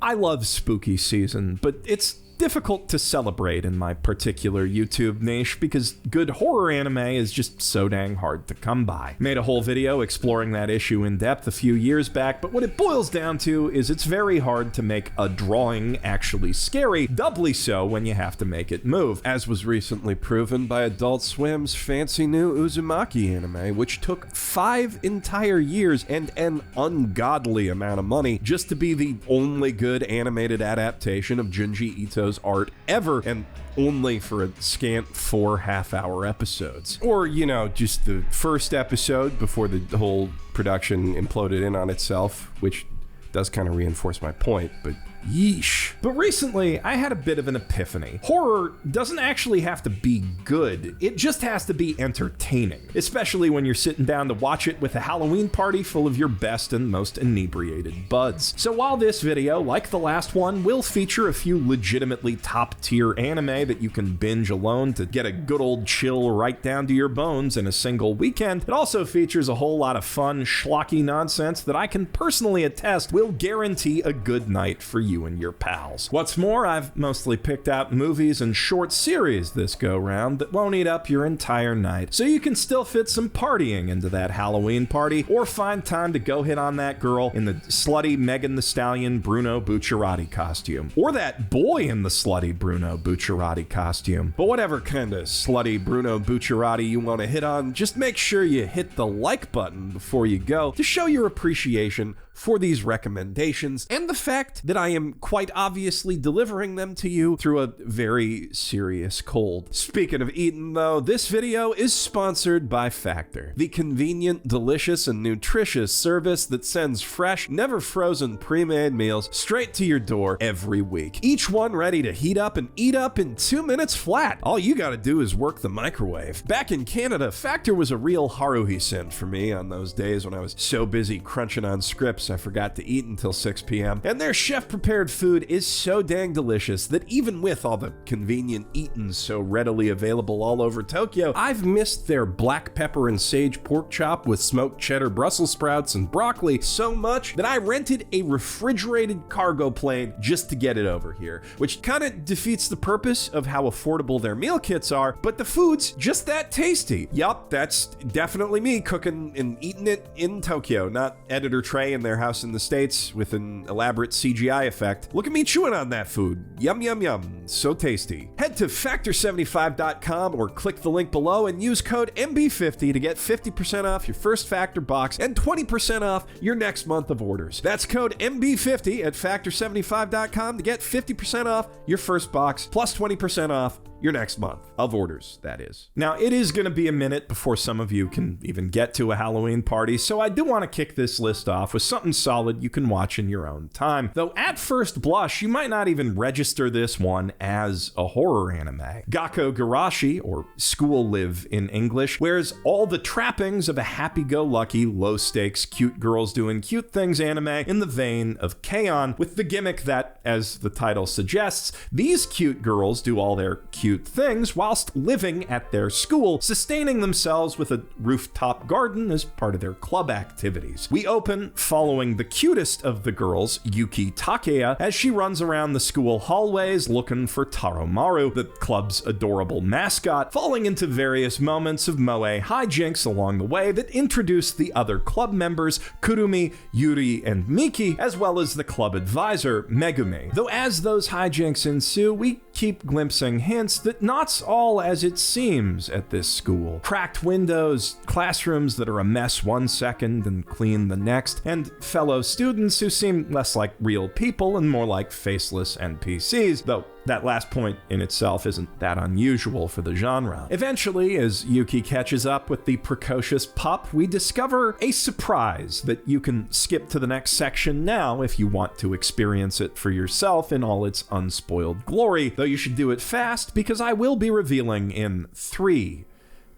I love spooky season, but it's difficult to celebrate in my particular YouTube niche because good horror anime is just so dang hard to come by. Made a whole video exploring that issue in depth a few years back, but what it boils down to is it's very hard to make a drawing actually scary, doubly so when you have to make it move. As was recently proven by Adult Swim's fancy new Uzumaki anime, which took 5 entire years and an ungodly amount of money just to be the only good animated adaptation of Junji Ito's art ever, and only for a scant 4 half-hour episodes. Or, you know, just the first episode before the whole production imploded in on itself, which does kind of reinforce my point, but yeesh. But recently, I had a bit of an epiphany. Horror doesn't actually have to be good, it just has to be entertaining, especially when you're sitting down to watch it with a Halloween party full of your best and most inebriated buds. So while this video, like the last one, will feature a few legitimately top-tier anime that you can binge alone to get a good old chill right down to your bones in a single weekend, it also features a whole lot of fun, schlocky nonsense that I can personally attest will guarantee a good night for you and your pals. What's more, I've mostly picked out movies and short series this go-round that won't eat up your entire night, so you can still fit some partying into that Halloween party, or find time to go hit on that girl in the slutty Megan Thee Stallion Bruno Bucciarati costume, or that boy in the slutty Bruno Bucciarati costume. But whatever kind of slutty Bruno Bucciarati you want to hit on, just make sure you hit the like button before you go to show your appreciation for these recommendations and the fact that I am quite obviously delivering them to you through a very serious cold. Speaking of eating though, this video is sponsored by Factor, the convenient, delicious, and nutritious service that sends fresh, never frozen pre-made meals straight to your door every week. Each one ready to heat up and eat up in 2 minutes flat. All you gotta do is work the microwave. Back in Canada, Factor was a real Haruhi sin for me on those days when I was so busy crunching on scripts I forgot to eat until 6 p.m. And their chef-prepared food is so dang delicious that even with all the convenient eat-ins so readily available all over Tokyo, I've missed their black pepper and sage pork chop with smoked cheddar Brussels sprouts and broccoli so much that I rented a refrigerated cargo plane just to get it over here, which kind of defeats the purpose of how affordable their meal kits are, but the food's just that tasty. Yup, that's definitely me cooking and eating it in Tokyo, not Editor Trey in their house in the States with an elaborate CGI effect. Look at me chewing on that food. Yum, yum, yum. So tasty. Head to Factor75.com or click the link below and use code MB50 to get 50% off your first Factor box and 20% off your next month of orders. That's code MB50 at Factor75.com to get 50% off your first box plus 20% off your next month of orders, that is. Now, it is going to be a minute before some of you can even get to a Halloween party, so I do want to kick this list off with something solid you can watch in your own time. Though at first blush, you might not even register this one as a horror anime. Gakko Garashi, or School Live in English, wears all the trappings of a happy-go-lucky, low-stakes, cute girls doing cute things anime in the vein of ckin, with the gimmick that, as the title suggests, these cute girls do all their cute things whilst living at their school, sustaining themselves with a rooftop garden as part of their club activities. We open following the cutest of the girls, Yuki Takeya, as she runs around the school hallways looking for Taromaru, the club's adorable mascot, falling into various moments of moe hijinks along the way that introduce the other club members, Kurumi, Yuri, and Miki, as well as the club advisor, Megumi. Though as those hijinks ensue, we keep glimpsing hints that not's all as it seems at this school. Cracked windows, classrooms that are a mess one second and clean the next, and fellow students who seem less like real people and more like faceless NPCs, though that last point in itself isn't that unusual for the genre. Eventually, as Yuki catches up with the precocious pup, we discover a surprise that you can skip to the next section now if you want to experience it for yourself in all its unspoiled glory, though you should do it fast because I will be revealing in 3,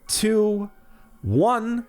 2, 1...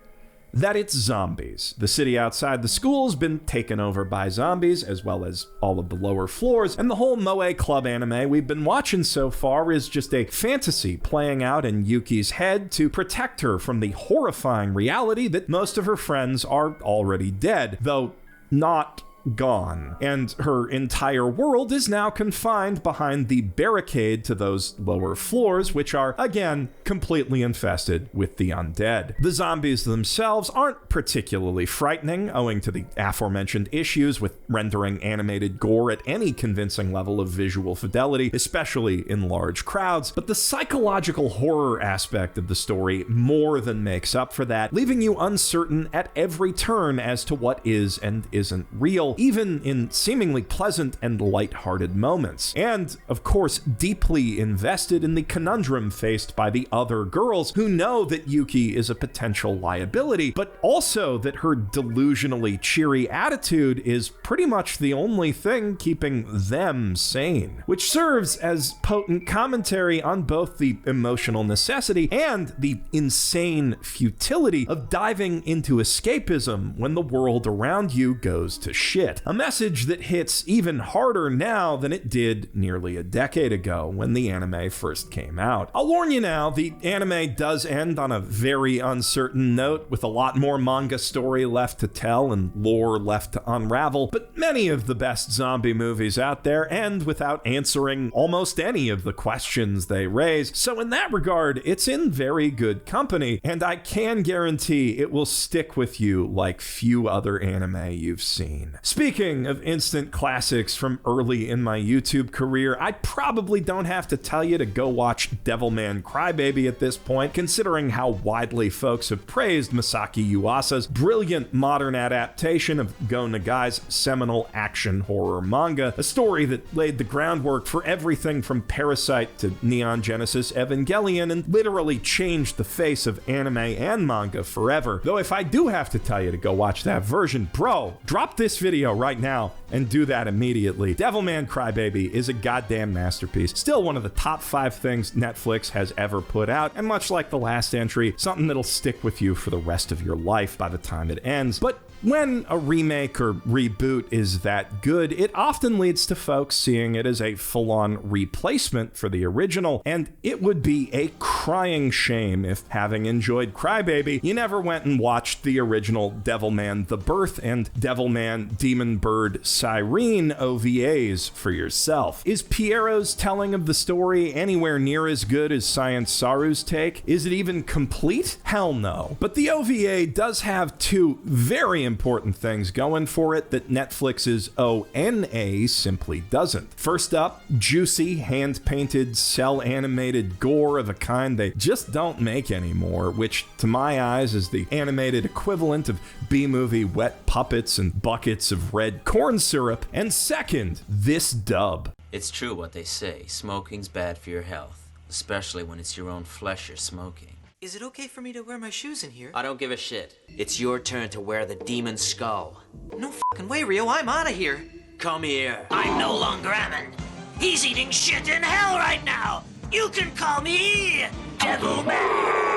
that it's zombies. The city outside the school's been taken over by zombies, as well as all of the lower floors, and the whole moe club anime we've been watching so far is just a fantasy playing out in Yuki's head to protect her from the horrifying reality that most of her friends are already dead, though not gone, and her entire world is now confined behind the barricade to those lower floors, which are, again, completely infested with the undead. The zombies themselves aren't particularly frightening, owing to the aforementioned issues with rendering animated gore at any convincing level of visual fidelity, especially in large crowds, but the psychological horror aspect of the story more than makes up for that, leaving you uncertain at every turn as to what is and isn't real, even in seemingly pleasant and light-hearted moments. And, of course, deeply invested in the conundrum faced by the other girls who know that Yuki is a potential liability, but also that her delusionally cheery attitude is pretty much the only thing keeping them sane, which serves as potent commentary on both the emotional necessity and the insane futility of diving into escapism when the world around you goes to shit. A message that hits even harder now than it did nearly a decade ago when the anime first came out. I'll warn you now, the anime does end on a very uncertain note, with a lot more manga story left to tell and lore left to unravel, but many of the best zombie movies out there end without answering almost any of the questions they raise, so in that regard, it's in very good company, and I can guarantee it will stick with you like few other anime you've seen. Speaking of instant classics from early in my YouTube career, I probably don't have to tell you to go watch Devilman Crybaby at this point, considering how widely folks have praised Masaki Yuasa's brilliant modern adaptation of Go Nagai's seminal action horror manga, a story that laid the groundwork for everything from Parasite to Neon Genesis Evangelion and literally changed the face of anime and manga forever. Though if I do have to tell you to go watch that version, bro, drop this video right now and do that immediately. Devilman Crybaby is a goddamn masterpiece. Still one of the top 5 things Netflix has ever put out, and much like the last entry, something that'll stick with you for the rest of your life by the time it ends. But when a remake or reboot is that good, it often leads to folks seeing it as a full-on replacement for the original, and it would be a crying shame if, having enjoyed Crybaby, you never went and watched the original Devilman The Birth and Devilman Demon Bird Siren OVAs for yourself. Is Piero's telling of the story anywhere near as good as Science Saru's take? Is it even complete? Hell no. But the OVA does have 2 very important things going for it that Netflix's ONA simply doesn't. First up, juicy, hand-painted, cel-animated gore of a kind they just don't make anymore, which to my eyes is the animated equivalent of B-movie wet puppets and buckets of red corn syrup. And second, this dub. It's true what they say, smoking's bad for your health, especially when it's your own flesh you're smoking. Is it okay for me to wear my shoes in here? I don't give a shit. It's your turn to wear the demon skull. No fucking way, Rio, I'm out of here. Come here. I'm no longer Ammon. He's eating shit in hell right now. You can call me Devilman.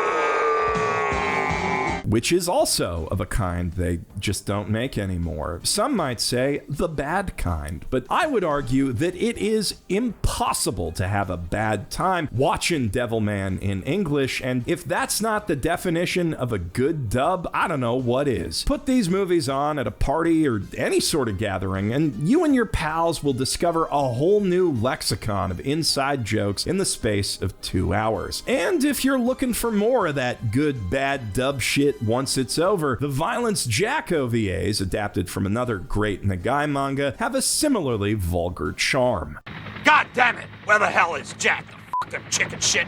Which is also of a kind they just don't make anymore. Some might say the bad kind, but I would argue that it is impossible to have a bad time watching Devilman in English, and if that's not the definition of a good dub, I don't know what is. Put these movies on at a party or any sort of gathering, and you and your pals will discover a whole new lexicon of inside jokes in the space of 2 hours. And if you're looking for more of that good bad dub shit once it's over, the Violence Jack OVAs, adapted from another great Nagai manga, have a similarly vulgar charm. God damn it! Where the hell is Jack? Fuck them chicken shit!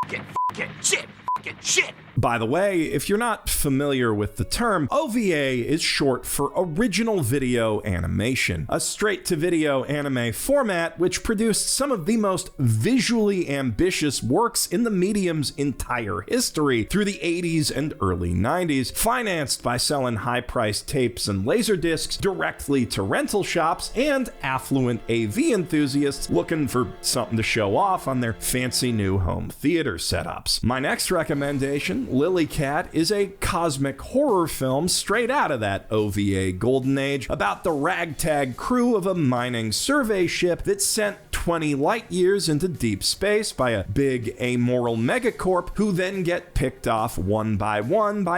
Fucking shit! Fucking shit! By the way, if you're not familiar with the term, OVA is short for Original Video Animation, a straight-to-video anime format which produced some of the most visually ambitious works in the medium's entire history through the 80s and early 90s, financed by selling high-priced tapes and laserdiscs directly to rental shops and affluent AV enthusiasts looking for something to show off on their fancy new home theater setups. My next recommendation, Lily Cat, is a cosmic horror film straight out of that OVA golden age about the ragtag crew of a mining survey ship that sent 20 light years into deep space by a big amoral megacorp who then get picked off one by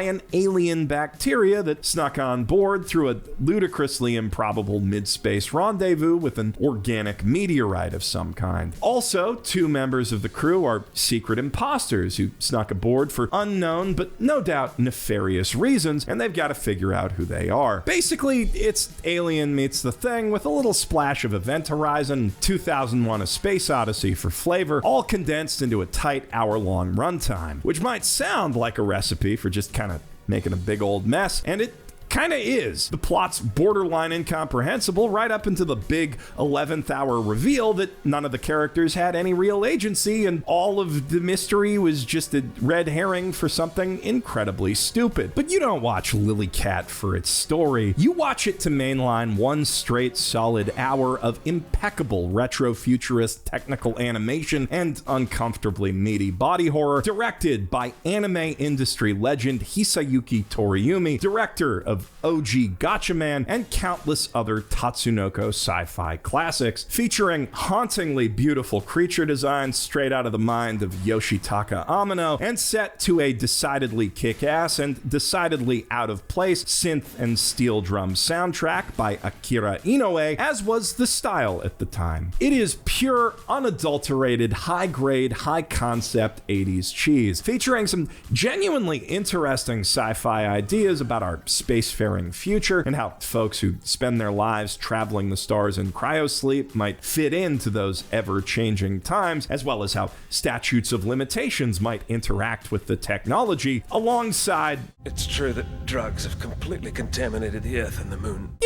an alien bacteria that snuck on board through a ludicrously improbable mid-space rendezvous with an organic meteorite of some kind. Also, 2 members of the crew are secret imposters who snuck aboard for unknown but no doubt nefarious reasons, and they've got to figure out who they are. Basically, it's Alien meets The Thing with a little splash of Event Horizon, 2001: A Space Odyssey for flavor, all condensed into a tight hour-long runtime, which might sound like a recipe for just kind of making a big old mess, and it kinda is. The plot's borderline incomprehensible right up into the big 11th hour reveal that none of the characters had any real agency and all of the mystery was just a red herring for something incredibly stupid. But you don't watch Lily Cat for its story. You watch it to mainline one straight solid hour of impeccable retro-futurist technical animation and uncomfortably meaty body horror, directed by anime industry legend Hisayuki Toriumi, director of OG Gatchaman and countless other Tatsunoko sci-fi classics, featuring hauntingly beautiful creature designs straight out of the mind of Yoshitaka Amano, and set to a decidedly kick-ass and decidedly out-of-place synth and steel drum soundtrack by Akira Inoue, as was the style at the time. It is pure, unadulterated, high-grade, high-concept 80s cheese, featuring some genuinely interesting sci-fi ideas about our spacefaring future and how folks who spend their lives traveling the stars in cryosleep might fit into those ever-changing times, as well as how statutes of limitations might interact with the technology alongside, it's true that drugs have completely contaminated the Earth and the Moon.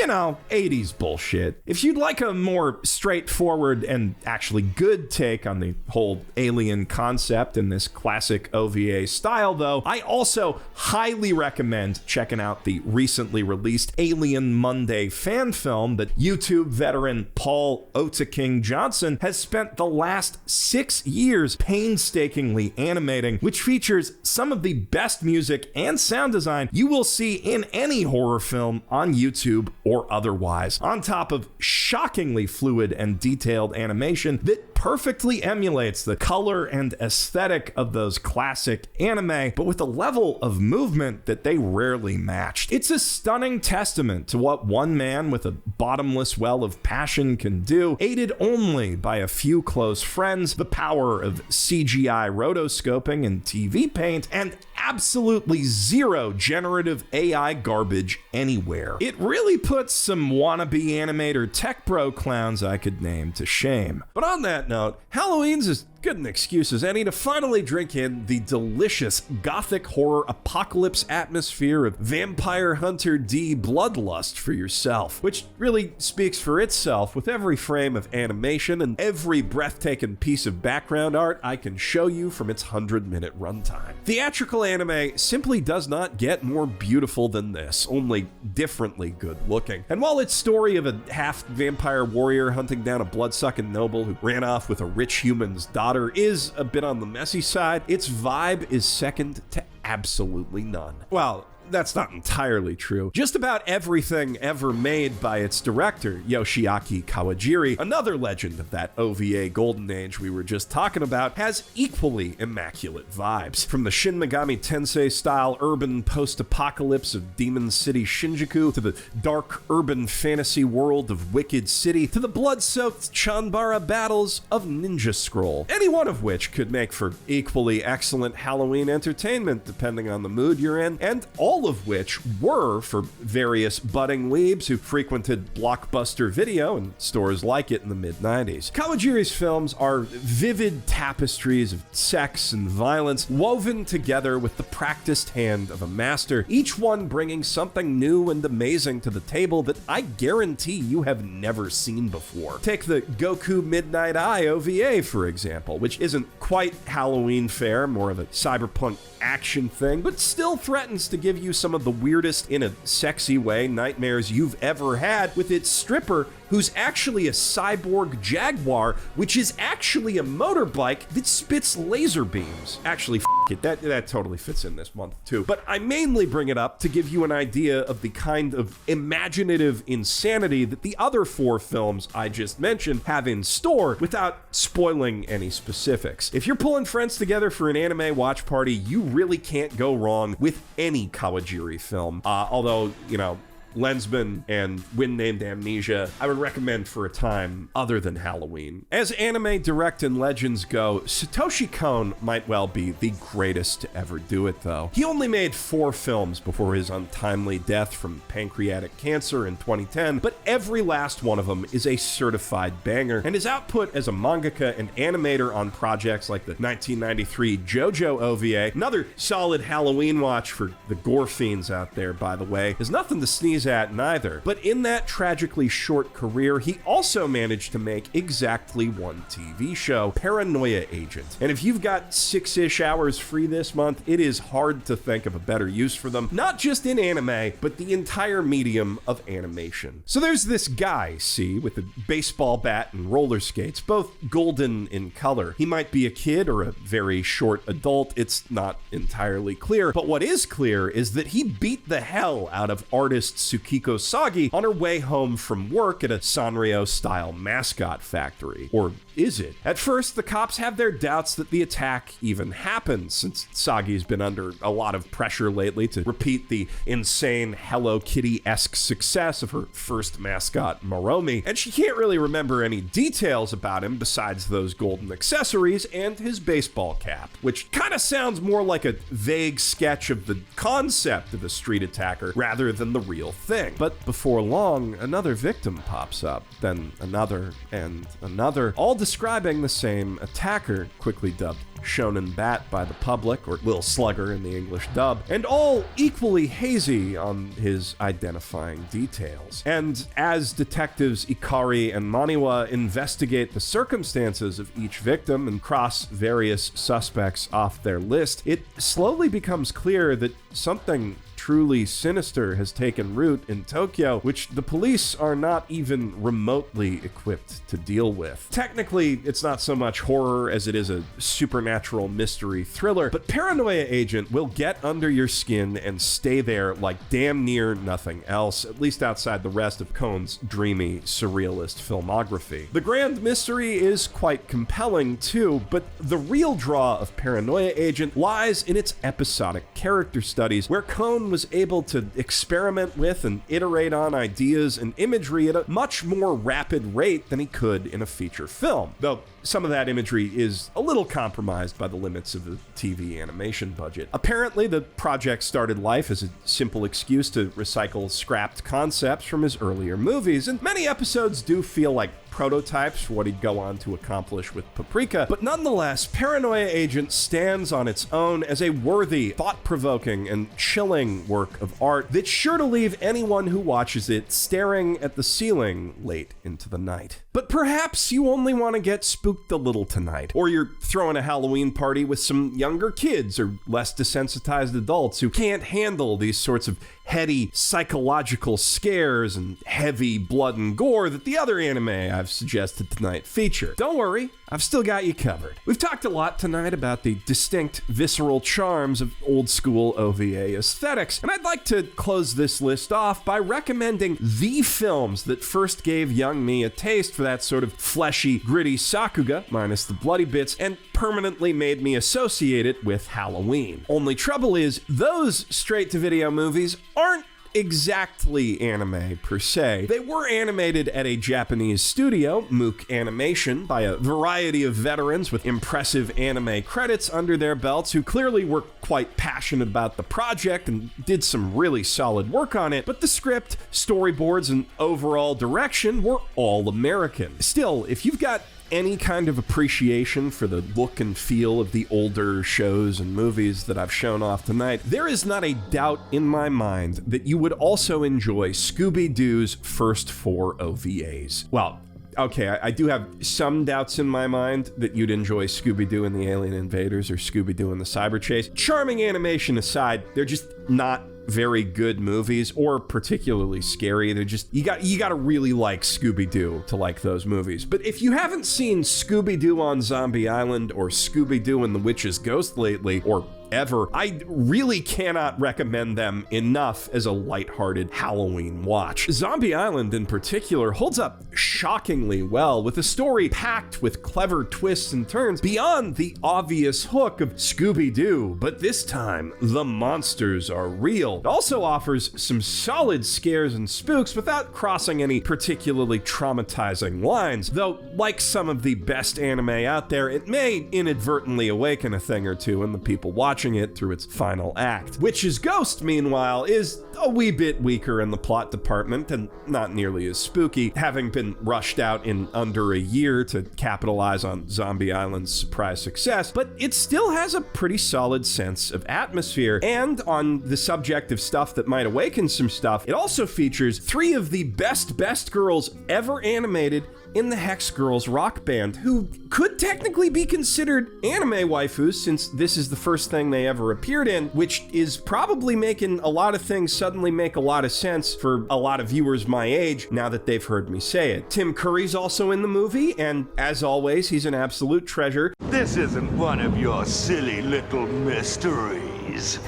80s bullshit. If you'd like a more straightforward and actually good take on the whole alien concept in this classic OVA style, though, I also highly recommend checking out the recently released Alien Monday fan film that YouTube veteran Paul Otaking Johnson has spent the last 6 years painstakingly animating, which features some of the best music and sound design you will see in any horror film on YouTube or otherwise, on top of shockingly fluid and detailed animation that perfectly emulates the color and aesthetic of those classic anime, but with a level of movement that they rarely matched. It's a stunning testament to what one man with a bottomless well of passion can do, aided only by a few close friends, the power of CGI rotoscoping and TV paint, and absolutely zero generative AI garbage anywhere. It really puts some wannabe animator tech bro clowns I could name to shame. But on that note, Halloween's as good an excuse as any to finally drink in the delicious gothic horror apocalypse atmosphere of Vampire Hunter D Bloodlust for yourself, which really speaks for itself with every frame of animation and every breathtaking piece of background art I can show you from its 100-minute runtime. Theatrical anime simply does not get more beautiful than this, only differently good looking. And while its story of a half vampire warrior hunting down a blood-sucking noble who ran off with a rich human's daughter is a bit on the messy side, its vibe is second to absolutely none. Well, that's not entirely true. Just about everything ever made by its director, Yoshiaki Kawajiri, another legend of that OVA golden age we were just talking about, has equally immaculate vibes. From the Shin Megami Tensei-style urban post-apocalypse of Demon City Shinjuku, to the dark urban fantasy world of Wicked City, to the blood-soaked Chanbara battles of Ninja Scroll, any one of which could make for equally excellent Halloween entertainment depending on the mood you're in, and all of which were for various budding weebs who frequented Blockbuster Video and stores like it in the mid-90s. Kawajiri's films are vivid tapestries of sex and violence woven together with the practiced hand of a master, each one bringing something new and amazing to the table that I guarantee you have never seen before. Take the Goku Midnight Eye OVA, for example, which isn't quite Halloween fare, more of a cyberpunk action thing, but still threatens to give you some of the weirdest, in a sexy way, nightmares you've ever had, with its stripper who's actually a cyborg jaguar, which is actually a motorbike that spits laser beams. Actually, fuck it, that totally fits in this month too. But I mainly bring it up to give you an idea of the kind of imaginative insanity that the other 4 films I just mentioned have in store without spoiling any specifics. If you're pulling friends together for an anime watch party, you really can't go wrong with any Kawajiri film. Although, you know, Lensman and Wind Named Amnesia, I would recommend for a time other than Halloween. As anime direct and legends go, Satoshi Kon might well be the greatest to ever do it, though. He only made 4 films before his untimely death from pancreatic cancer in 2010, but every last one of them is a certified banger, and his output as a mangaka and animator on projects like the 1993 JoJo OVA, another solid Halloween watch for the gore fiends out there, by the way, is nothing to sneeze at neither. But in that tragically short career, he also managed to make exactly one TV show, Paranoia Agent. And if you've got 6-ish hours free this month, it is hard to think of a better use for them, not just in anime, but the entire medium of animation. So there's this guy, see, with a baseball bat and roller skates, both golden in color. He might be a kid or a very short adult, it's not entirely clear, but what is clear is that he beat the hell out of artist Tsukiko Sagi on her way home from work at a Sanrio-style mascot factory. Or is it? At first, the cops have their doubts that the attack even happened, since Sagi's been under a lot of pressure lately to repeat the insane Hello Kitty-esque success of her first mascot, Moromi, and she can't really remember any details about him besides those golden accessories and his baseball cap, which kind of sounds more like a vague sketch of the concept of a street attacker rather than the real thing. But before long, another victim pops up, then another and another, all describing the same attacker, quickly dubbed Shonen Bat by the public, or Lil Slugger in the English dub, and all equally hazy on his identifying details. And as detectives Ikari and Maniwa investigate the circumstances of each victim and cross various suspects off their list, it slowly becomes clear that something truly sinister has taken root in Tokyo, which the police are not even remotely equipped to deal with. Technically, it's not so much horror as it is a supernatural mystery thriller, but Paranoia Agent will get under your skin and stay there like damn near nothing else, at least outside the rest of Kon's dreamy, surrealist filmography. The grand mystery is quite compelling too, but the real draw of Paranoia Agent lies in its episodic character studies, where Kon was able to experiment with and iterate on ideas and imagery at a much more rapid rate than he could in a feature film. Though some of that imagery is a little compromised by the limits of the TV animation budget. Apparently, the project started life as a simple excuse to recycle scrapped concepts from his earlier movies, and many episodes do feel like prototypes for what he'd go on to accomplish with Paprika, but nonetheless, Paranoia Agent stands on its own as a worthy, thought-provoking, and chilling work of art that's sure to leave anyone who watches it staring at the ceiling late into the night. But perhaps you only want to get spooked a little tonight, or you're throwing a Halloween party with some younger kids or less desensitized adults who can't handle these sorts of heady psychological scares and heavy blood and gore that the other anime I've suggested tonight feature. Don't worry, I've still got you covered. We've talked a lot tonight about the distinct visceral charms of old school OVA aesthetics, and I'd like to close this list off by recommending the films that first gave young me a taste for that sort of fleshy, gritty sakuga, minus the bloody bits, and permanently made me associate it with Halloween. Only trouble is, those straight-to-video movies aren't exactly anime per se. They were animated at a Japanese studio, Mook Animation, by a variety of veterans with impressive anime credits under their belts who clearly were quite passionate about the project and did some really solid work on it, but the script, storyboards, and overall direction were all American. Still, if you've got any kind of appreciation for the look and feel of the older shows and movies that I've shown off tonight, there is not a doubt in my mind that you would also enjoy Scooby-Doo's first 4 OVAs. Well, okay, I do have some doubts in my mind that you'd enjoy Scooby-Doo and the Alien Invaders or Scooby-Doo and the Cyber Chase. Charming animation aside, they're just not very good movies or particularly scary. They're just, you gotta really like Scooby-Doo to like those movies. But if you haven't seen Scooby-Doo on Zombie Island or Scooby-Doo and the Witch's Ghost lately, or ever. I really cannot recommend them enough as a lighthearted Halloween watch. Zombie Island in particular holds up shockingly well, with a story packed with clever twists and turns beyond the obvious hook of Scooby-Doo, but this time the monsters are real. It also offers some solid scares and spooks without crossing any particularly traumatizing lines, though like some of the best anime out there, it may inadvertently awaken a thing or two in the people watching it through its final act. Witch's Ghost, meanwhile, is a wee bit weaker in the plot department and not nearly as spooky, having been rushed out in under a year to capitalize on Zombie Island's surprise success, but it still has a pretty solid sense of atmosphere. And on the subject of stuff that might awaken some stuff, it also features 3 of the best girls ever animated in the Hex Girls rock band, who could technically be considered anime waifus since this is the first thing they ever appeared in, which is probably making a lot of things suddenly make a lot of sense for a lot of viewers my age now that they've heard me say it. Tim Curry's also in the movie, and as always, he's an absolute treasure. This isn't one of your silly little mysteries.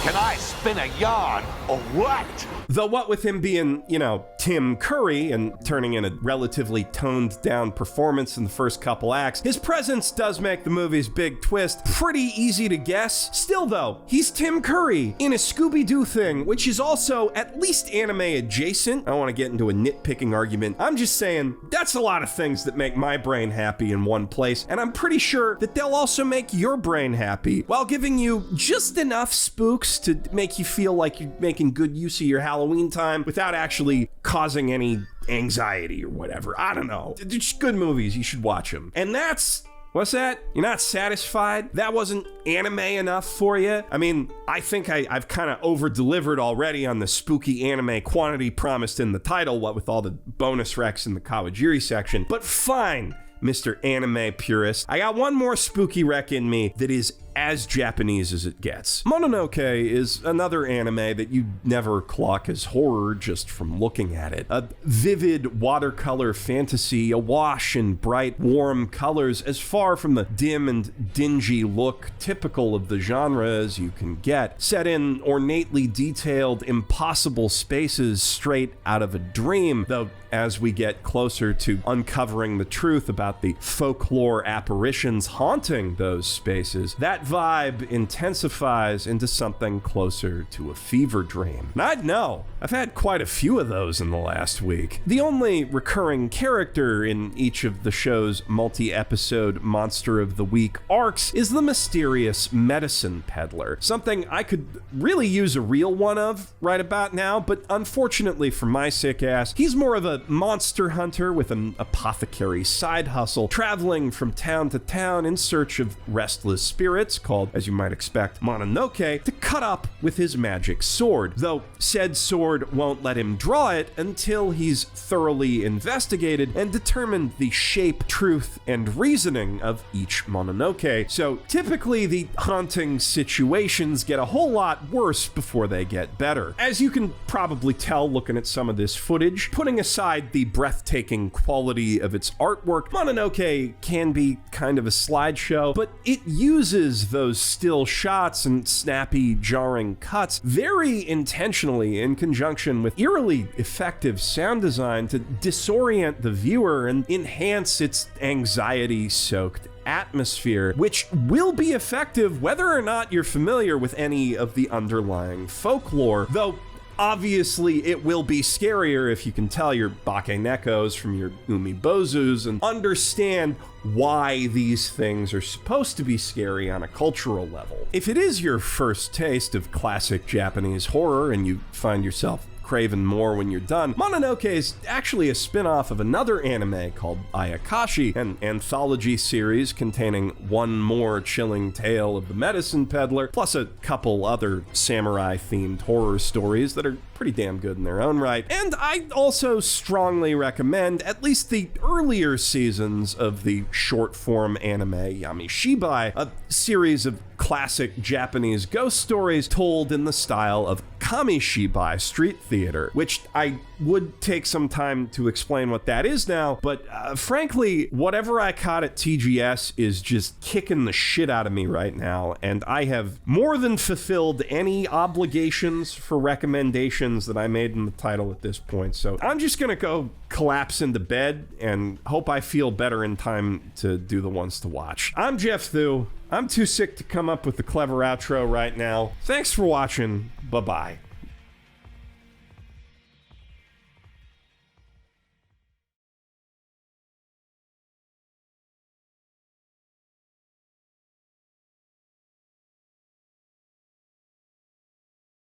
Can I spin a yarn or what? Though what with him being, Tim Curry and turning in a relatively toned down performance in the first couple acts, his presence does make the movie's big twist pretty easy to guess. Still though, he's Tim Curry in a Scooby-Doo thing, which is also at least anime adjacent. I don't want to get into a nitpicking argument. I'm just saying that's a lot of things that make my brain happy in one place, and I'm pretty sure that they'll also make your brain happy while giving you just enough spooks to make you feel like you're making good use of your Halloween time without actually causing any anxiety or whatever. I don't know. They're just good movies. You should watch them. And that's... What's that? You're not satisfied? That wasn't anime enough for you? I mean, I think I've kind of over-delivered already on the spooky anime quantity promised in the title, what with all the bonus recs in the Kawajiri section. But fine, Mr. Anime Purist. I got one more spooky rec in me that is as Japanese as it gets. Mononoke is another anime that you'd never clock as horror just from looking at it. A vivid watercolor fantasy awash in bright, warm colors, as far from the dim and dingy look typical of the genre as you can get. Set in ornately detailed, impossible spaces straight out of a dream, though as we get closer to uncovering the truth about the folklore apparitions haunting those spaces, that vibe intensifies into something closer to a fever dream. And I'd know. I've had quite a few of those in the last week. The only recurring character in each of the show's multi-episode Monster of the Week arcs is the mysterious medicine peddler. Something I could really use a real one of right about now, but unfortunately for my sick ass, he's more of a monster hunter with an apothecary side hustle, traveling from town to town in search of restless spirits, called, as you might expect, Mononoke, to cut up with his magic sword, though said sword won't let him draw it until he's thoroughly investigated and determined the shape, truth, and reasoning of each Mononoke. So typically the haunting situations get a whole lot worse before they get better. As you can probably tell looking at some of this footage, putting aside the breathtaking quality of its artwork, Mononoke can be kind of a slideshow, but it uses those still shots and snappy, jarring cuts very intentionally in conjunction with eerily effective sound design to disorient the viewer and enhance its anxiety-soaked atmosphere, which will be effective whether or not you're familiar with any of the underlying folklore, though obviously, it will be scarier if you can tell your Bakenekos from your Umibozus and understand why these things are supposed to be scary on a cultural level. If it is your first taste of classic Japanese horror and you find yourself craving more when you're done, Mononoke is actually a spin-off of another anime called Ayakashi, an anthology series containing one more chilling tale of the medicine peddler, plus a couple other samurai-themed horror stories that are pretty damn good in their own right. And I also strongly recommend at least the earlier seasons of the short-form anime Yamishibai, a series of classic Japanese ghost stories told in the style of Kamishibai Street Theater, which I would take some time to explain what that is now, but frankly, whatever I caught at TGS is just kicking the shit out of me right now, and I have more than fulfilled any obligations for recommendations that I made in the title at this point, so I'm just gonna go collapse into bed and hope I feel better in time to do the ones to watch. I'm Geoff Thew. I'm too sick to come up with a clever outro right now. Thanks for watching. Bye-bye.